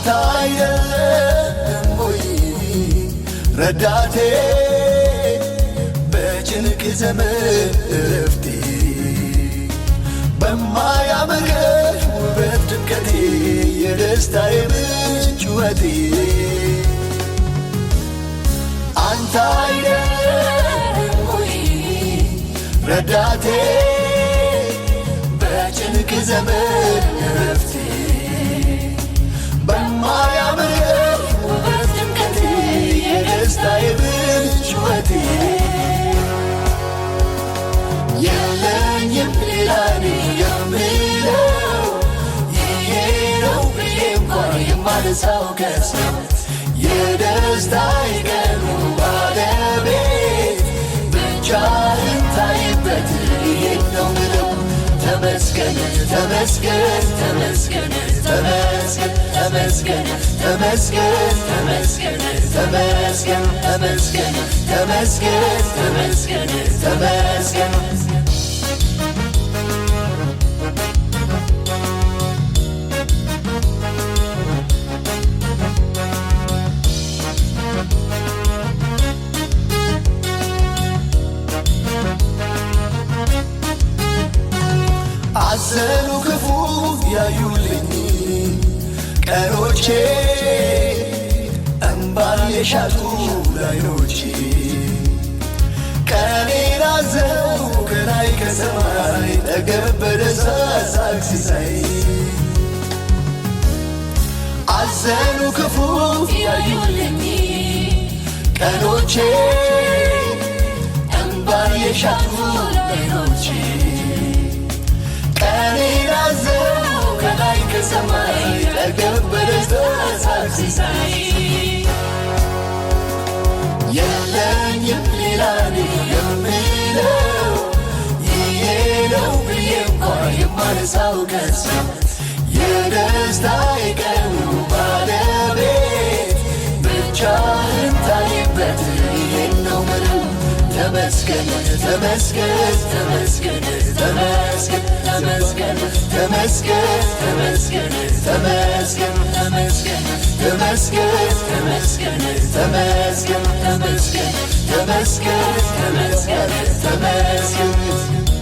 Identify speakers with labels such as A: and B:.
A: አንተ አይደለም ወይ ረዳቴ በጭንቅ ዘመን እረፍቴ በማያምር ውበት ድምቀቴ የደስታዬ ምንጭ ጩኸቴ አንተ አይደለም ወይ ረዳቴ በጭንቅ ዘመን እረፍቴ በማያምር ውበት ድምቀቴ የደስታዬ ምንጭ ጩኸቴ የለኝም ሌላ እኔ የምለው ይሄ ነው ብዬ እንኳን የማነሳው ከሰው የደስታዬ ቀኑ ባለቤት ብቻህን ታይበት ይሄን ነው ምለው ተመስገን ተመስገን ተመስገን ተመስገን ተመስገን ተመስገን ተመስገን ተመስገን ተመስገን ተመስገን ተመስገን ተመስገን አዘኑ ክፉ ያዩልኝ ቀኖቼ እምባን የሻቱ ዓይኖቼ ቀኔን አዘኑ ከላይ ከሰማይ ጠገብ በደስታ ሳቅ ሲሳይ አዘኑ ክፉ ያዩልኝ ቀኖቼ እምባን የሻቱ ዓይኖቼ ቀኔን አዘኑ ከላይ ከሰማይ ጠገብ በደስታ ሳቅ ሲሳይ የለኝም ሌላ እኔ የምለው ይሄ ነው ብዬ እንኳን የማነሳው ከሰው የደስታዬ ቀኑ ባለቤት ብቻህን ታይበት ይሄን ነው ምለው ተመስገን ተመስገን ተመስገን ተመስገን ተመስገን ተመስገን ተመስገን ተመስገን ተመስገን ተመስገን ተመስገን ተመስገን ተመስገን ተመስገን ተመስገን ተመስገን